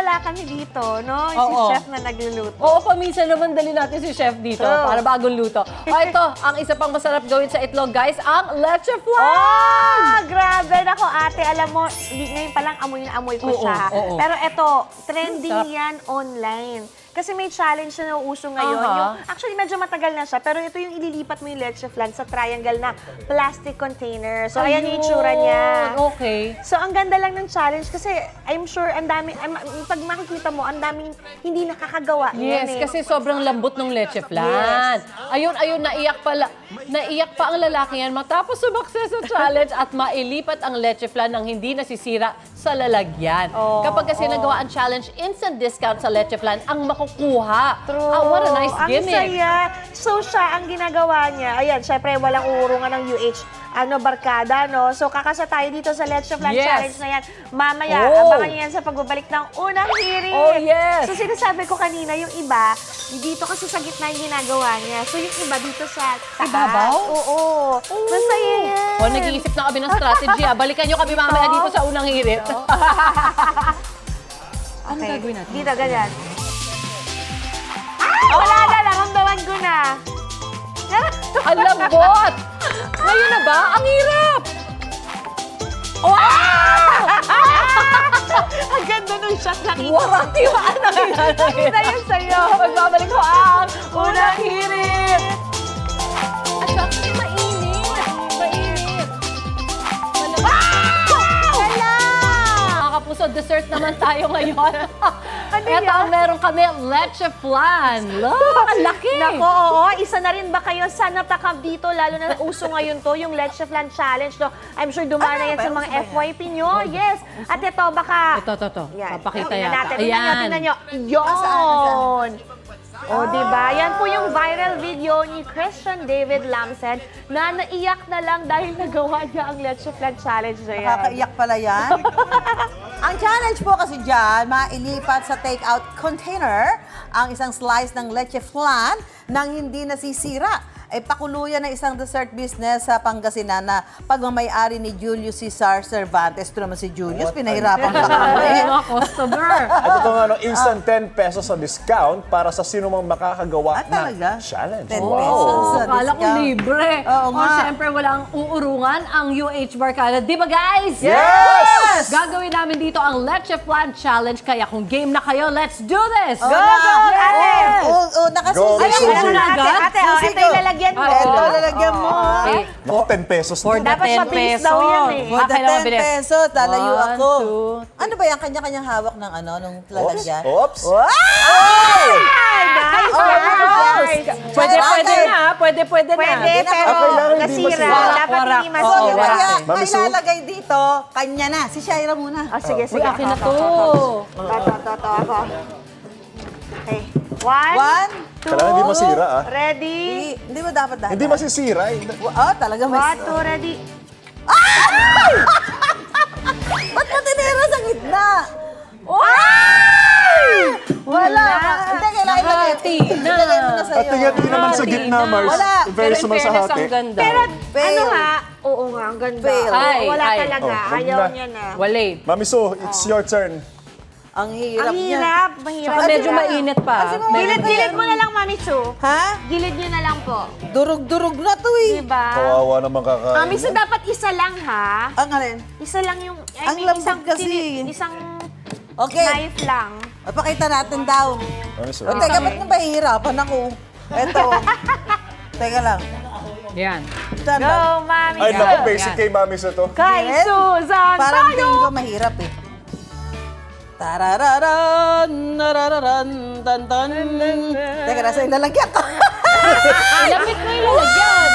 wala kami dito, no? Si Oo. chef na nagluluto. Oo, paminsan naman dali natin si chef dito para bagong luto. O ito, ang isa pang masarap gawin sa itlog, guys, ang leche flan! Oh, grabe. Nako, ate, alam mo, ngayon pa lang amoy na amoy ko Oo, siya. oo. Pero eto, trending Sarap. yan online. Kasi may challenge na nauuso ngayon. Aha. Yung, actually, medyo matagal na siya. Pero ito yung ililipat mo yung leche flan sa triangle na plastic container. So, ayan yung itsura niya. Okay. So, ang ganda lang ng challenge kasi I'm sure ang dami, pag makikita mo, ang daming hindi nakakagawa. Yes, yan, eh. kasi sobrang lambot ng leche flan. Ayun, naiyak pa ang lalaki yan matapos sumakses sa challenge at mailipat ang leche flan nang hindi nasisira sa lalagyan. Kapag kasi nagawa ang challenge, instant discount sa leche flan ang makukuha. True. What a nice Ang gimmick. saya. So, siya, ang ginagawa niya, ayan, syempre, walang uurungan ng barkada, no? So, kakasa tayo dito sa Leche Flan Yes. Challenge na yan. Mamaya, Oh. abangan niyo yan sa pagbabalik ng unang hirit. Oh, yes. So, sinasabi ko kanina, yung iba, dito kasi sa gitna yung ginagawa niya. So, yung iba dito sa taas. Ibabaw? Oo. Masaya yan. O, nag-iisip na kami ng strategy. Balikan nyo kami mamaya dito sa unang hirit. Ano Okay. gagawin natin? Dito, ganyan. Wala na, naramdaman ko na. Ang lambot! Ngayon na ba? Ang hirap! Wow! Ang ganda nung shot na kita. Warak-tiwaan na Nakita yun sa'yo. Magbabalik ko ang unang hirit! At saka mainit! Mainit! Wala! Mga kapuso, dessert naman tayo ngayon. Ano Ito yan? ang meron kami, leche flan. Look, ang laki! Nako, oo. Isa na rin ba kayo sa natakam dito? Lalo na uso ngayon to, yung Leche Flan Challenge. No? I'm sure dumana yan sa mga FYP nyo. Yes. At ito, baka... Ito. Yan. Papakita Tingnan yata. natin. Tingnan nyo. Yun! O, diba? Yan po yung viral video ni Christian David Lamsen na naiyak na lang dahil nagawa niya ang Leche Flan Challenge na yan. Nakakaiyak pala yan. Ang challenge po kasi dyan, mailipat sa take-out container ang isang slice ng leche flan nang hindi nasisira. Ay pakuluyan ng isang dessert business sa Pangasinan na pagmamayari ni Julius Cesar Cervantes. Ito naman si Julius, pinahirapan pa kami. Mga customer. Ito itong instant 10 pesos sa discount para sa sino mang makakagawa talaga? ng challenge. 10 Wow. pesos. Oo, sa kala ko discount. libre. Oo nga. Siyempre, walang uurungan ang UH Barkada. Di ba, guys? Yes! Gagawin namin dito ang Leche Flan Challenge. Kaya kung game na kayo, let's do this! Oh, Go, ate! Oo, nakasusi. Go, Miss Ayan, Suzy. ate, ate, oh, Susi ito ko. yung lalagyan mo. Ito, lalagyan mo. Okay. Naku, 10 pesos For na. the Dapat 10 mabilis pesos. daw yan eh. For the Kailangan 10 mabilis. pesos, lalayo 1, ako. 2. Ano ba yan? Kanya-kanyang hawak ng nung lalagyan? Oops. Wow! Ay, nice! Oh, Nice! Pwede na. Pwede na. Pwede, pero kailangan hindi nasira. masira. Dapat Warak. hindi So, masira. yung kaya, Mami Su? ilalagay dito, kanya na. Si Shaira muna. Oh, sige, Uy, sige. akin na to. Ito, ako. Okay. One, One, two, Kailangan hindi masira, ah. ready? Hindi mo dapat dahan. Hindi masisira. Oh, talaga may... One, two, ready? Ba't mo tinira sa gitna? Wala. Wala. Hindi, kailangan ilagay. Hati na. Ilagay mo na sa'yo. At tingnan naman sa gitna, Mars. Wala. Very Pero in sumang sa fairness, hati. ang ganda. Pero, Fail. ano ha? Oo nga, ang ganda. Fail. Oo, wala Ay. talaga. Oh, Ayaw wala. niya na. Wale. Mami Su, it's your turn. Ang hirap Ang niya. hirap, mahirap. Saka medyo mainit pa. Kasi mo- Gilid-gilid mo na lang, Mami Chu. Ha? Gilid niyo na lang po. Durug-durug na to eh. Diba? Kawawa naman kakain. Mami Chu, dapat isa lang ha. Ang alin? Isa lang yung, Ang lambot isang, kasi. isang Okay. knife lang. Papakita natin daw. Mami Su. O, teka, ba't mahihirapan ako? Eto. Teka lang. Yan. Saan ba? Go, Mami Ay, Chu. naku, basic Yan. kay Mami Su to. Kay Yes. Susan Parang tayo! tingin ko mahirap eh. Tarararan, narararan, tan tan. Teka, nasa ilalagyan ko. Ilapit mo yung lalagyan.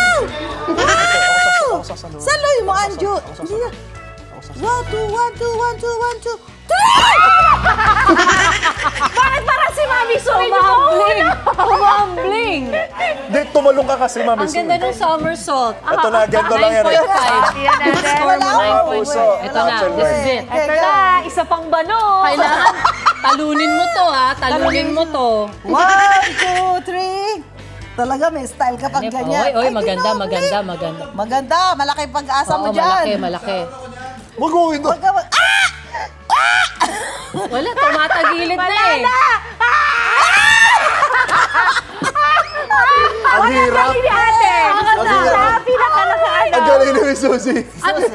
Wow! Saloy mo, Anjo. Hindi na. 1, 2, 1, 2, 1, 2, 1, 2. Bakit parang si Mami Chu? Humambling. Humambling. Hindi, tumalong ka kasi, Mami Ang Su. ganda ng somersault. Ito na, ganito lang yan eh. 9.5. Yan natin. Score mo Wala 9.5. ako. Puso. Ito na, this is it. Ito na, isa pang bano. Kailangan talunin mo to ha. Talunin mo to. 1, 2, 3. Talaga may style kapag ganyan. Oy, Ay, maganda, ginoo, maganda, Nick. maganda. Maganda, malaki pag-asa mo Oo, dyan. malaki, malaki. Mag-uwi to. Huwag ka mag... Ah! Ah! Wala, tumatagilid na eh. Ang hirap. Hindi ate. Ang hirap. Sabi na ka lang Ang galing ni Miss Susie.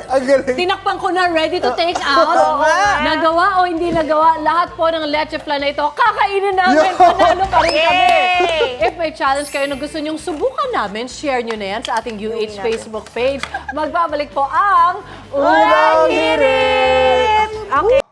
Ang galing. Tinakpan ko na, ready to take out. Nagawa o hindi nagawa, lahat po ng leche flan na ito, kakainin namin. Panalo pa rin kami. Yay! If may challenge kayo na gusto nyong subukan namin, share nyo na yan sa ating UH Facebook page. Magbabalik po ang Unang Hirit! Okay.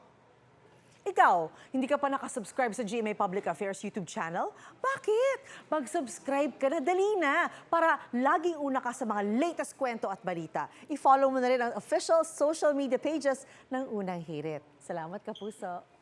Ikaw, hindi ka pa nakasubscribe sa GMA Public Affairs YouTube channel? Bakit? Mag-subscribe ka na, dali na, para laging una ka sa mga latest kwento at balita. I-follow mo na rin ang official social media pages ng Unang Hirit. Salamat, Kapuso!